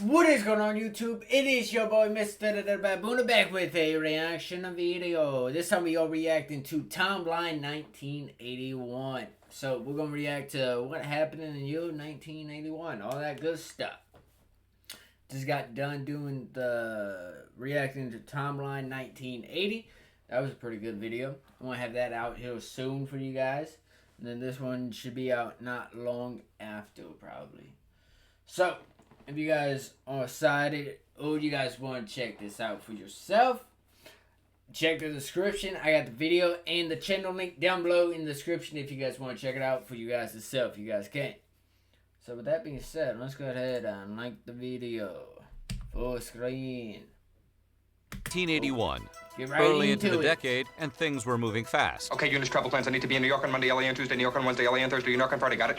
What is going on YouTube? It is your boy MrBaboon back with a reaction video. This time we are reacting to Timeline 1981. So we're going to react to what happened in the year 1981. All that good stuff. Just got done doing the reacting to Timeline 1980. That was a pretty good video. I'm going to have that out here soon for you guys. And then this one should be out not long after probably. So if you guys are excited or you guys want to check this out for yourself, check the description. I got the video and the channel link down below in the description if you guys want to check it out for you guys yourself. You guys can. So with that being said, let's go ahead and like the video. Full screen. 1981. Get right Early into the it. decade, and things were moving fast. Okay, units, travel plans. I need to be in New York on Monday, LA on Tuesday, New York on Wednesday, LA on Thursday, New York on Friday. Got it?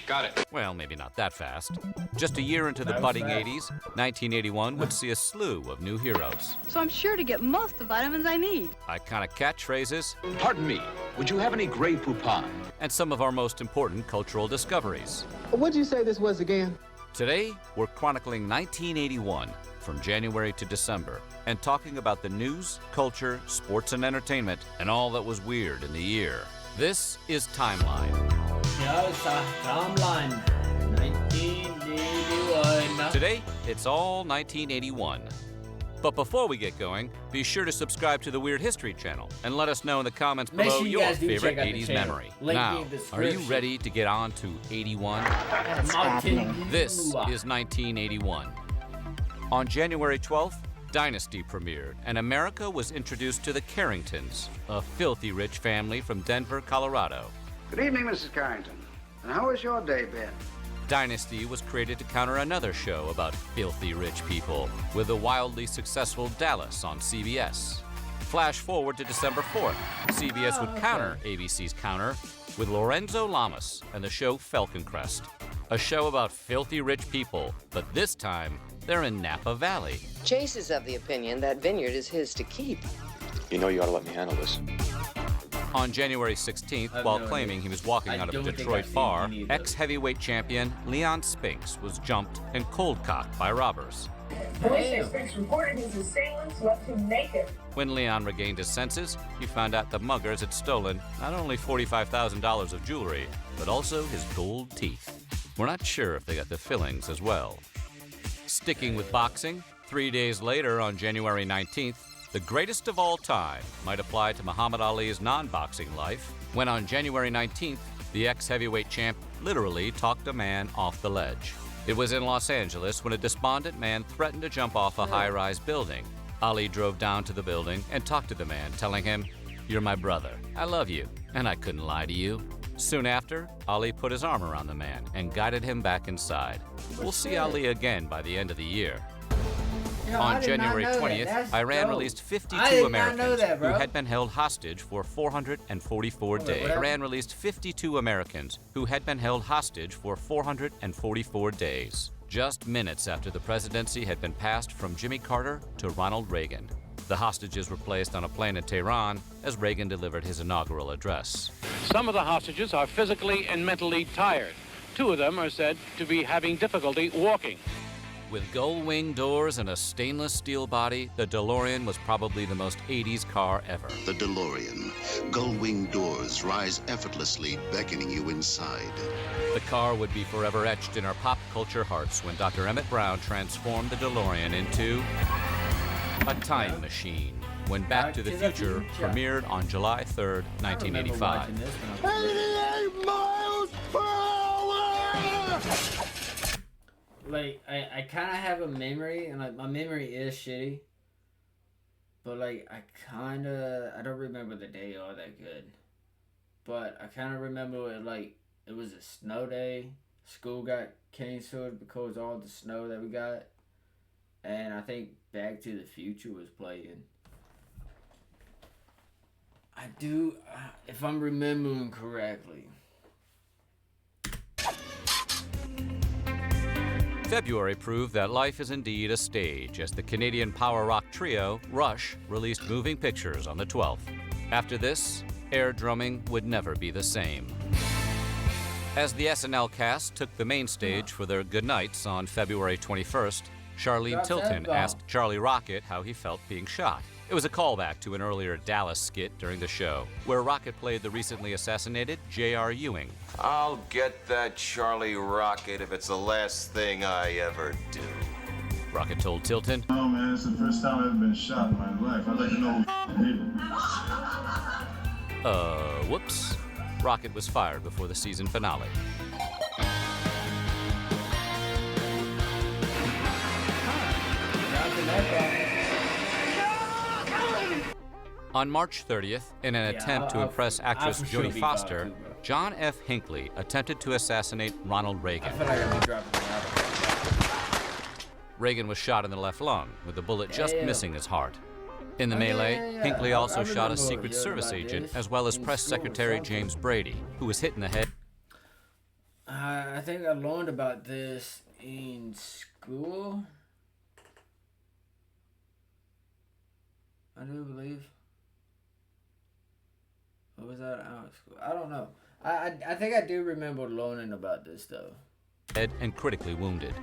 Got it. Well, maybe not that fast. Just a year into the budding 80s, 1981 would see a slew of new heroes. So I'm sure to get most of the vitamins I need. Iconic catchphrases. Pardon me, would you have any Grey Poupon? And some of our most important cultural discoveries. What'd you say this was again? Today, we're chronicling 1981 from January to December and talking about the news, culture, sports, and entertainment, and all that was weird in the year. This is Timeline. Yes, Timeline 1981. Today, it's all 1981. But before we get going, be sure to subscribe to the Weird History channel and let us know in the comments Make below sure you your guys do favorite check out the 80s channel. memory. Link Now, in the are you description. ready to get on to 81? What's happening? This is 1981. On January 12th, Dynasty premiered, and America was introduced to the Carringtons, a filthy rich family from Denver, Colorado. Good evening, Mrs. Carrington. And how has your day been? Dynasty was created to counter another show about filthy rich people, with the wildly successful Dallas on CBS. Flash forward to December 4th. CBS would counter ABC's Counter with Lorenzo Lamas and the show Falcon Crest, a show about filthy rich people, but this time they're in Napa Valley. Chase is of the opinion that vineyard is his to keep. You know you ought to let me handle this. On January 16th, while claiming he was walking out of a Detroit bar, ex-heavyweight champion Leon Spinks was jumped and cold-cocked by robbers. Police Spinks reported his assailants left him naked. When Leon regained his senses, he found out the muggers had stolen not only $45,000 of jewelry, but also his gold teeth. We're not sure if they got the fillings as well. Sticking with boxing, 3 days later on January 19th, the greatest of all time might apply to Muhammad Ali's non-boxing life, when on January 19th, the ex-heavyweight champ literally talked a man off the ledge. It was in Los Angeles when a despondent man threatened to jump off a high-rise building. Ali drove down to the building and talked to the man, telling him, "You're my brother. I love you, and I couldn't lie to you." Soon after, Ali put his arm around the man and guided him back inside. We'll see Ali again by the end of the year. On January 20th, Iran released 52 Americans who had been held hostage for 444 days. Iran released 52 Americans who had been held hostage for 444 days, just minutes after the presidency had been passed from Jimmy Carter to Ronald Reagan. The hostages were placed on a plane in Tehran as Reagan delivered his inaugural address. Some of the hostages are physically and mentally tired. 2 of them are said to be having difficulty walking. With gull-wing doors and a stainless steel body, the DeLorean was probably the most 80s car ever. The DeLorean. Gull-wing doors rise effortlessly, beckoning you inside. The car would be forever etched in our pop culture hearts when Dr. Emmett Brown transformed the DeLorean into a time machine when Back to the Future premiered on July 3rd, 1985. 88 miles per hour! Like, I kind of have a memory, and like my memory is shitty, but like I don't remember the day all that good, but I kind of remember it like it was a snow day. School got canceled because of all the snow that we got, and I think Back to the Future was playing. I do, if I'm remembering correctly. February proved that life is indeed a stage as the Canadian power rock trio Rush released Moving Pictures on the 12th. After this, air drumming would never be the same. As the SNL cast took the main stage for their goodnights on February 21st, Charlene Drops Tilton F-bomb. asked Charlie Rocket how he felt being shot. It was a callback to an earlier Dallas skit during the show, where Rocket played the recently assassinated J.R. Ewing. I'll get that Charlie Rocket if it's the last thing I ever do. Rocket told Tilton, "Oh man, it's the first time I've ever been shot in my life. I'd like to know who did it." Whoops. Rocket was fired before the season finale. On March 30th, in an attempt to impress actress Jodie Foster, John F. Hinckley attempted to assassinate Ronald Reagan. Reagan was shot in the left lung, with the bullet just missing his heart. In the melee, Hinckley also shot a Secret Service agent, as well as Press Secretary James Brady, who was hit in the head. I think I learned about this in school. I do believe. Or was that out of school? I don't know. I think I do remember learning about this though. Head and critically wounded.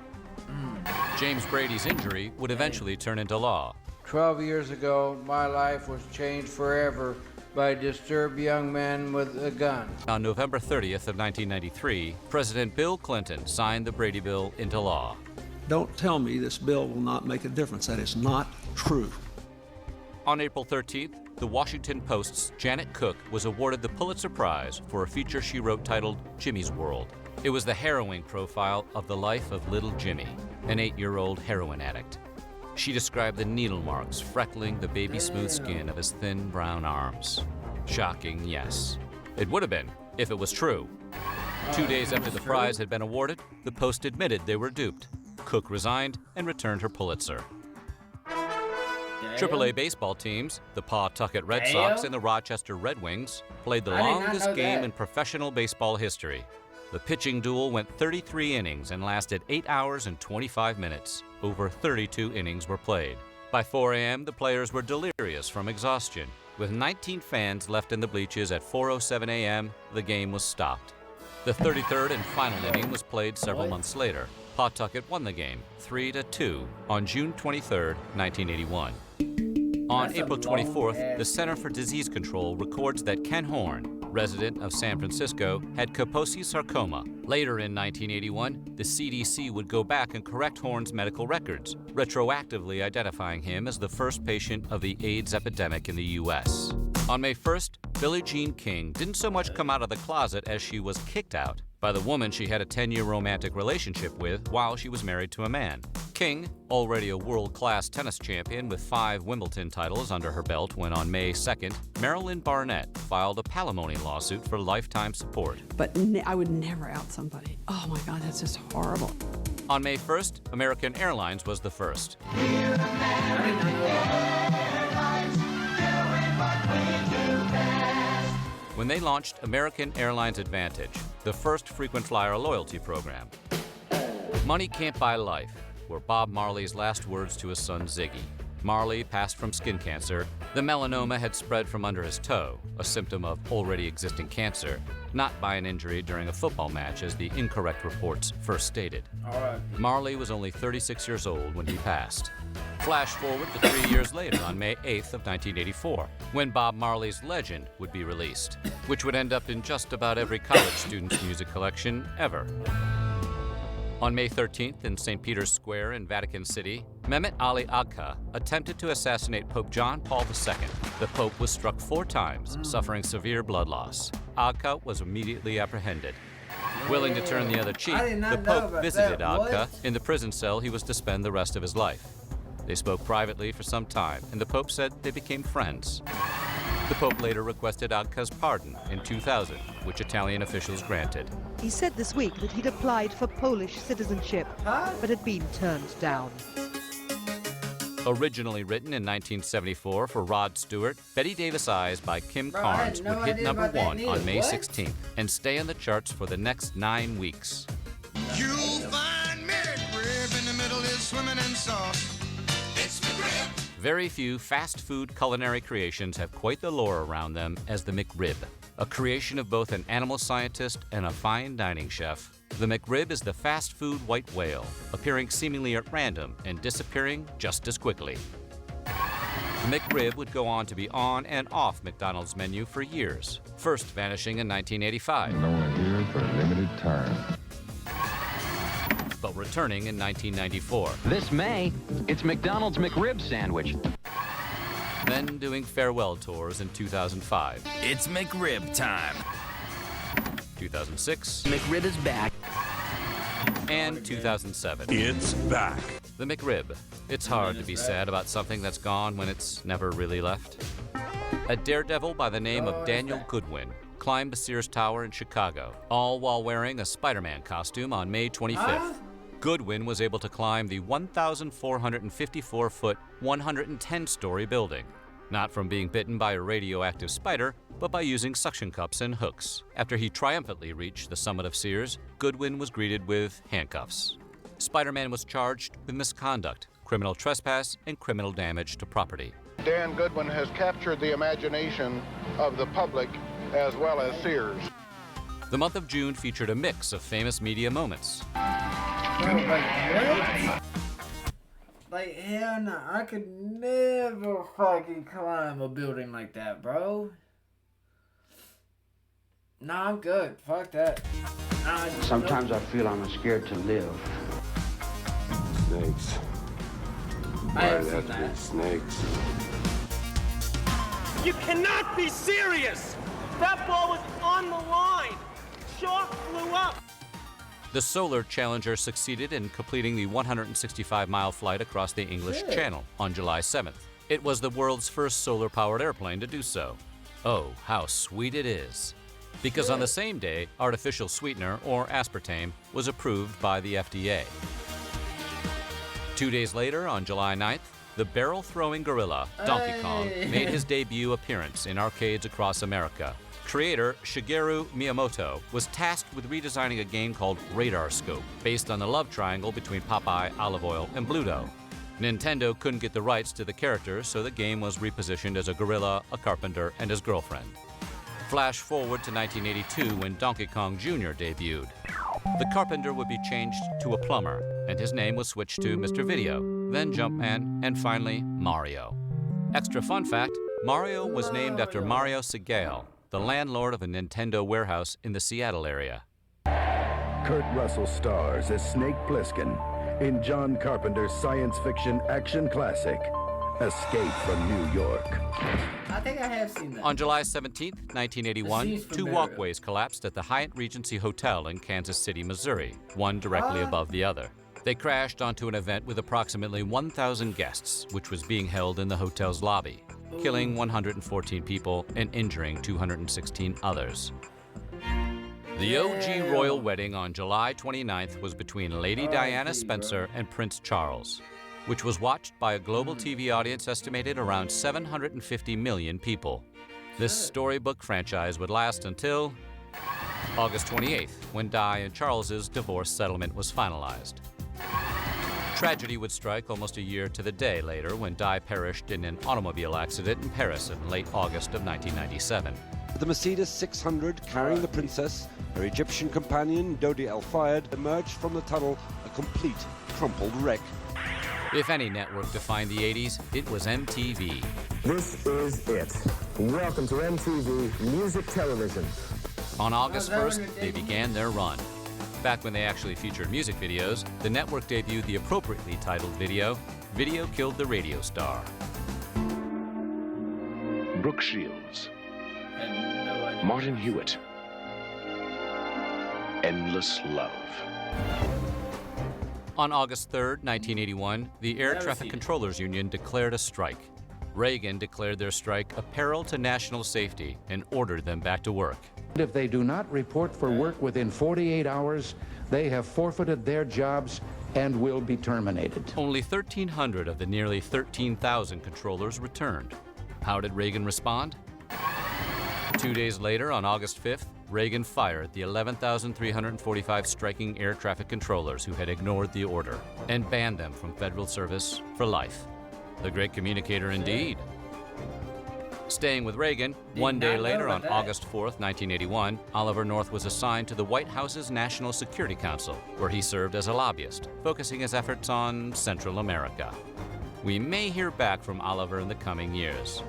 James Brady's injury would eventually turn into law. 12 years ago, my life was changed forever by a disturbed young man with a gun. On November 30th of 1993, President Bill Clinton signed the Brady Bill into law. Don't tell me this bill will not make a difference. That is not true. On April 13th, the Washington Post's Janet Cook was awarded the Pulitzer Prize for a feature she wrote titled Jimmy's World. It was the harrowing profile of the life of little Jimmy, an 8-year-old heroin addict. She described the needle marks freckling the baby-smooth skin of his thin brown arms. Shocking, yes. It would have been, if it was true. 2 days after the prize had been awarded, the Post admitted they were duped. Cook resigned and returned her Pulitzer. AAA baseball teams, the Pawtucket Red Sox and the Rochester Red Wings, played the longest game in professional baseball history. The pitching duel went 33 innings and lasted 8 hours and 25 minutes. Over 32 innings were played. By 4 a.m., the players were delirious from exhaustion. With 19 fans left in the bleachers at 4:07 a.m., the game was stopped. The 33rd and final inning was played several months later. Pawtucket won the game 3-2 on June 23, 1981. On April 24th, the Center for Disease Control records that Ken Horn, resident of San Francisco, had Kaposi sarcoma. Later in 1981, the CDC would go back and correct Horn's medical records, retroactively identifying him as the first patient of the AIDS epidemic in the U.S. On May 1st, Billie Jean King didn't so much come out of the closet as she was kicked out by the woman she had a 10-year romantic relationship with while she was married to a man. King, already a world-class tennis champion with 5 Wimbledon titles under her belt when on May 2nd, Marilyn Barnett filed a palimony lawsuit for lifetime support. But I would never out somebody. Oh my God, that's just horrible. On May 1st, American Airlines was the first. When they launched American Airlines Advantage, the first frequent flyer loyalty program. Money can't buy life were Bob Marley's last words to his son Ziggy. Marley passed from skin cancer. The melanoma had spread from under his toe, a symptom of already existing cancer, not by an injury during a football match as the incorrect reports first stated. Marley was only 36 years old when he passed. Flash forward to 3 years later on May 8th of 1984, when Bob Marley's Legend would be released, which would end up in just about every college student's music collection ever. On May 13th in St. Peter's Square in Vatican City, Mehmet Ali Agca attempted to assassinate Pope John Paul II. The Pope was struck 4 times, suffering severe blood loss. Agca was immediately apprehended. Willing to turn the other cheek, the Pope visited Agca in the prison cell he was to spend the rest of his life. They spoke privately for some time, and the Pope said they became friends. The Pope later requested Agca's pardon in 2000, which Italian officials granted. He said this week that he'd applied for Polish citizenship, but had been turned down. Originally written in 1974 for Rod Stewart, Betty Davis Eyes by Kim Carnes would hit number 1 on May 16th and stay on the charts for the next 9 weeks. You'll find MrBaboon in the middle is swimming in sauce. It's McRib. Very few fast food culinary creations have quite the lore around them as the McRib. A creation of both an animal scientist and a fine dining chef, the McRib is the fast food white whale, a appearing seemingly at random and disappearing just as quickly. The McRib would go on to be on and off McDonald's menu for years, first vanishing in 1985. Only here for a limited time. But returning in 1994. This May, it's McDonald's McRib sandwich. Then doing farewell tours in 2005. It's McRib time. 2006. McRib is back. And 2007. It's back. The McRib. It's hard to be sad about something that's gone when it's never really left. A daredevil by the name of Daniel Goodwin climbed the Sears Tower in Chicago, all while wearing a Spider-Man costume on May 25th. Goodwin was able to climb the 1,454-foot, 110-story building, not from being bitten by a radioactive spider, but by using suction cups and hooks. After he triumphantly reached the summit of Sears, Goodwin was greeted with handcuffs. Spider-Man was charged with misconduct, criminal trespass, and criminal damage to property. Dan Goodwin has captured the imagination of the public as well as Sears. The month of June featured a mix of famous media moments. Like, hell no, I could never fucking climb a building like that, bro. Nah, I'm good. Fuck that. Sometimes I feel I'm scared to live. Snakes. I have seen that. Snakes. You cannot be serious! That ball was on the line. Chalk flew up. The Solar Challenger succeeded in completing the 165-mile flight across the English Channel on July 7th. It was the world's first solar-powered airplane to do so. Oh, how sweet it is. Because on the same day, artificial sweetener, or aspartame, was approved by the FDA. 2 days later, on July 9th, the barrel-throwing gorilla, Donkey Kong, made his debut appearance in arcades across America. Creator Shigeru Miyamoto was tasked with redesigning a game called Radar Scope, based on the love triangle between Popeye, Olive Oyl, and Bluto. Nintendo couldn't get the rights to the characters, so the game was repositioned as a gorilla, a carpenter, and his girlfriend. Flash forward to 1982 when Donkey Kong Jr. debuted. The carpenter would be changed to a plumber, and his name was switched to Mr. Video, then Jumpman, and finally Mario. Extra fun fact, Mario was named after Mario Segale, the landlord of a Nintendo warehouse in the Seattle area. Kurt Russell stars as Snake Plissken in John Carpenter's science fiction action classic, Escape from New York. I think I have seen that. On July 17th, 1981, two walkways collapsed at the Hyatt Regency Hotel in Kansas City, Missouri, one directly above the other. They crashed onto an event with approximately 1,000 guests, which was being held in the hotel's lobby, killing 114 people and injuring 216 others. The OG royal wedding on July 29th was between Lady Diana Spencer and Prince Charles, which was watched by a global TV audience estimated around 750 million people. This storybook franchise would last until August 28th, when Di and Charles's divorce settlement was finalized. Tragedy would strike almost a year to the day later when Di perished in an automobile accident in Paris in late August of 1997. The Mercedes 600 carrying the princess, her Egyptian companion Dodi El-Fayed, emerged from the tunnel a complete crumpled wreck. If any network defined the 80s, it was MTV. This is it. Welcome to MTV Music Television. On August 1st, they began their run. Back when they actually featured music videos, the network debuted the appropriately titled video, Video Killed the Radio Star. Brooke Shields. Martin Hewitt. Endless Love. On August 3rd, 1981, the Air Traffic Controllers Union declared a strike. Reagan declared their strike a peril to national safety and ordered them back to work. If they do not report for work within 48 hours, they have forfeited their jobs and will be terminated. Only 1,300 of the nearly 13,000 controllers returned. How did Reagan respond? 2 days later, on August 5th, Reagan fired the 11,345 striking air traffic controllers who had ignored the order and banned them from federal service for life. The great communicator indeed. Staying with Reagan, one day later on August 4th, 1981, Oliver North was assigned to the White House's National Security Council, where he served as a lobbyist, focusing his efforts on Central America. We may hear back from Oliver in the coming years.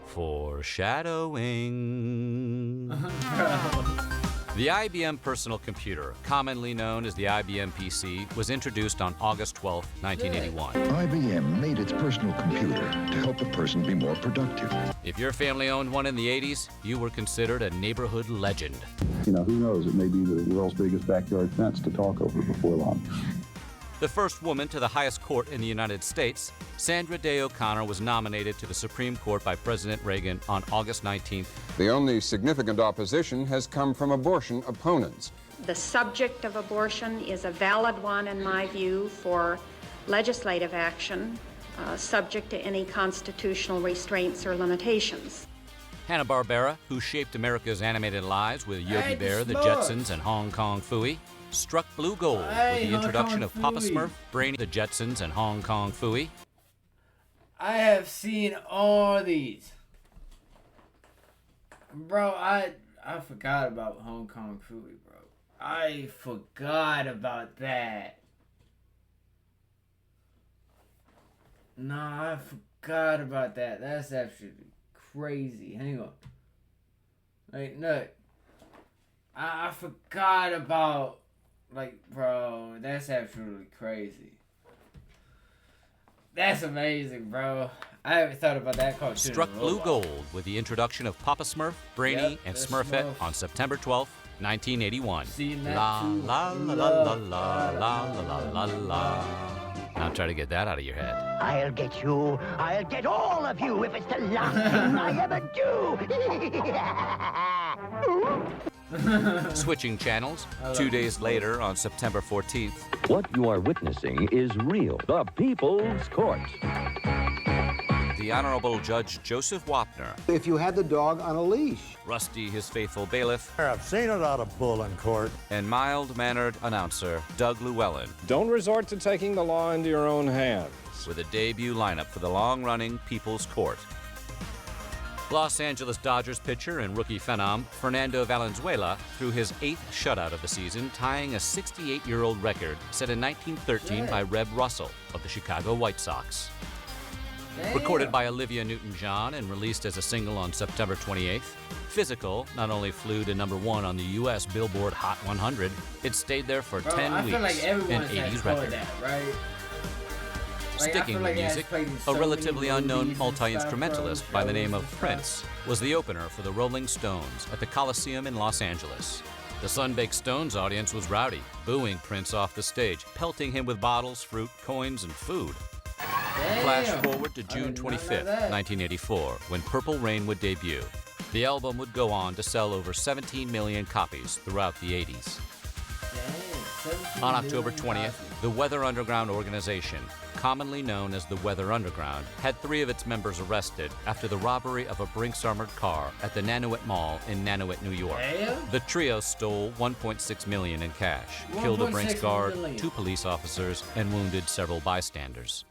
Foreshadowing. The IBM personal computer, commonly known as the IBM PC, was introduced on August 12, 1981. IBM made its personal computer to help a person be more productive. If your family owned one in the 80s, you were considered a neighborhood legend. You know, who knows? It may be the world's biggest backyard fence to talk over before long. The first woman to the highest court in the United States, Sandra Day O'Connor was nominated to the Supreme Court by President Reagan on August 19th. The only significant opposition has come from abortion opponents. The subject of abortion is a valid one, in my view, for legislative action, subject to any constitutional restraints or limitations. Hanna-Barbera, who shaped America's animated lives with Yogi Bear, the Jetsons, and Hong Kong Phooey, struck blue gold with the introduction of Papa Smurf, Brainy, the Jetsons, and Hong Kong Phooey. I have seen all these. Bro, I forgot about Hong Kong Phooey, bro. I forgot about that. Nah, I forgot about that. That's absolutely crazy. Hang on. Wait, no. I forgot about... Like, bro, that's absolutely crazy. That's amazing, bro. I haven't thought about that cartoon. Struck blue gold with the introduction of Papa Smurf, Brainy, and Smurfette on September 12, 1981. La la la la la la la la la la. Now try to get that out of your head. I'll get you. I'll get all of you if it's the last thing I ever do. Switching channels, 2 days later on September 14th. What you are witnessing is real. The People's Court. The Honorable Judge Joseph Wapner. If you had the dog on a leash. Rusty, his faithful bailiff. I've seen it out of bull in court. And mild-mannered announcer Doug Llewellyn. Don't resort to taking the law into your own hands. With a debut lineup for the long-running People's Court. Los Angeles Dodgers pitcher and rookie phenom Fernando Valenzuela threw his 8th shutout of the season, tying a 68-year-old record set in 1913 by Reb Russell of the Chicago White Sox. Recorded by Olivia Newton-John and released as a single on September 28th, Physical not only flew to #1 on the U.S. Billboard Hot 100, it stayed there for 10 weeks, like an 80s record. That, right? Sticking with music, a relatively unknown multi-instrumentalist by the name of Prince was the opener for the Rolling Stones at the Coliseum in Los Angeles. The Sun-Baked Stones audience was rowdy, booing Prince off the stage, pelting him with bottles, fruit, coins, and food. Damn. Flash forward to June 25th, 1984, when Purple Rain would debut. The album would go on to sell over 17 million copies throughout the 80s. On October 20th, the Weather Underground organization, commonly known as the Weather Underground, had 3 of its members arrested after the robbery of a Brinks armored car at the Nanuet Mall in Nanuet, New York. The trio stole $1.6 million in cash, killed a Brinks guard, 2 police officers, and wounded several bystanders.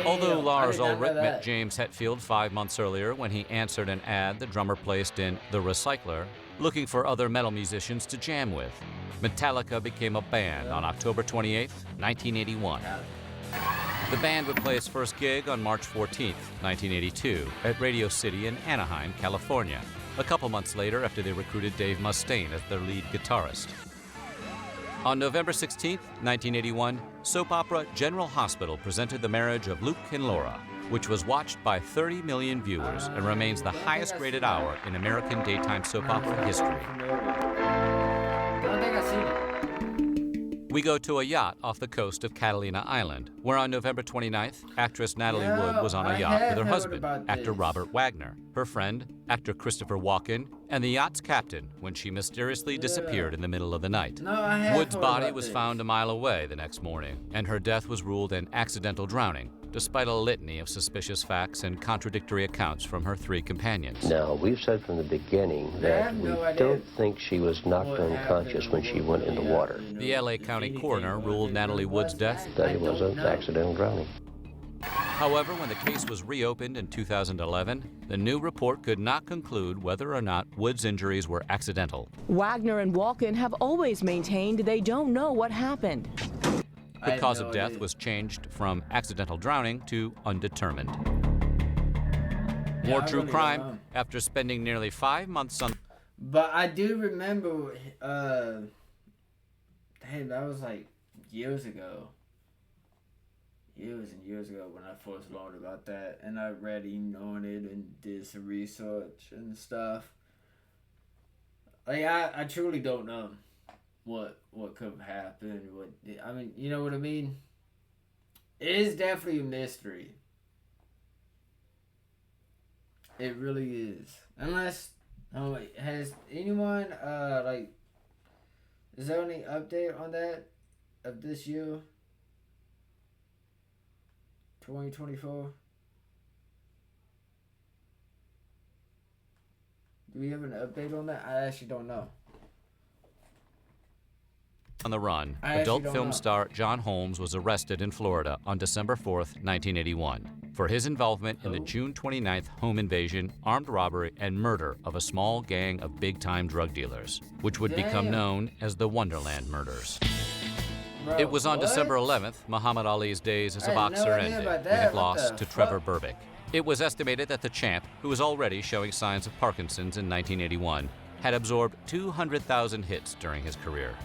Although Lars Ulrich met James Hetfield 5 months earlier when he answered an ad the drummer placed in The Recycler, looking for other metal musicians to jam with, Metallica became a band on October 28, 1981. The band would play its first gig on March 14, 1982, at Radio City in Anaheim, California, a couple months later after they recruited Dave Mustaine as their lead guitarist. On November 16, 1981, soap opera General Hospital presented the marriage of Luke and Laura, which was watched by 30 million viewers and remains the highest-rated hour in American daytime soap opera history. We go to a yacht off the coast of Catalina Island, where on November 29th, actress Natalie Wood was on a yacht with her husband, actor Robert Wagner, her friend, actor Christopher Walken, and the yacht's captain when she mysteriously disappeared in the middle of the night. Wood's body was found a mile away the next morning, and her death was ruled an accidental drowning, despite a litany of suspicious facts and contradictory accounts from her 3 companions. Now, we've said from the beginning that we don't think she was knocked unconscious when she went in the water. The LA County coroner ruled Natalie Wood's death that it was an accidental drowning. However, when the case was reopened in 2011, the new report could not conclude whether or not Wood's injuries were accidental. Wagner and Walken have always maintained they don't know what happened. The cause of death was changed from accidental drowning to undetermined. More true crime after spending nearly 5 months on... But I do remember, hey, that was like years ago. Years and years ago when I first learned about that, and I read on it and did some research and stuff. Like I truly don't know what could have happened. I mean, you know what I mean? It is definitely a mystery. It really is. Unless, has anyone is there any update on that of this year? 2024. Do we have an update on that? I actually don't know. On the run, adult film star John Holmes was arrested in Florida on December 4th, 1981, for his involvement in the June 29th home invasion, armed robbery, and murder of a small gang of big-time drug dealers, which would become known as the Wonderland Murders. Bro, it was on December 11th, Muhammad Ali's days as a boxer ended with a loss to Trevor Berbick. It was estimated that the champ, who was already showing signs of Parkinson's in 1981, had absorbed 200,000 hits during his career.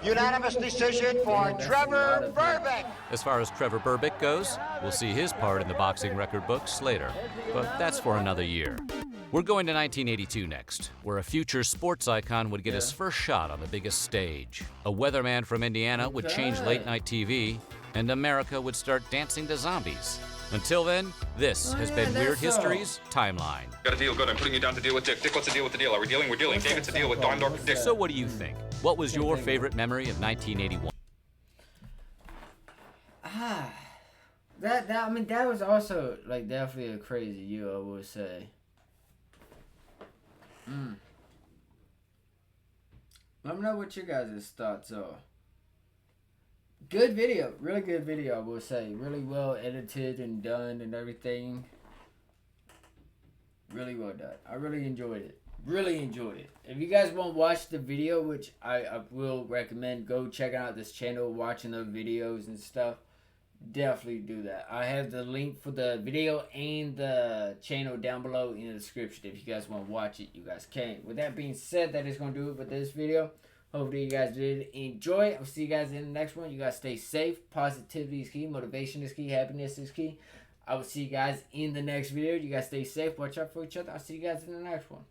Unanimous decision for Trevor Berbick. As far as Trevor Berbick goes, we'll see his part in the boxing record books later, but that's for another year. We're going to 1982 next, where a future sports icon would get his first shot on the biggest stage. A weatherman from Indiana would change late-night TV, and America would start dancing to zombies. Until then, this has been Weird History's Timeline. Got a deal, good. I'm putting you down to deal with Dick. Dick, what's the deal with the deal? Are we dealing? We're dealing. David's a deal with Don Dr. Dick. So what do you think? What was your favorite memory of 1981? That was also like definitely a crazy year, I would say. Let me know what your guys' thoughts are. Good video, really good video, I will say. Really well edited and done and everything. Really well done. I really enjoyed it. Really enjoyed it. If you guys want to watch the video, which I will recommend, go check out this channel, watching the videos and stuff. Definitely do that. I have the link for the video and the channel down below in the description. If you guys want to watch it, you guys can. With that being said, that is going to do it for this video. Hopefully you guys did enjoy. I'll see you guys in the next one. You guys stay safe. Positivity is key. Motivation is key. Happiness is key. I will see you guys in the next video. You guys stay safe. Watch out for each other. I'll see you guys in the next one.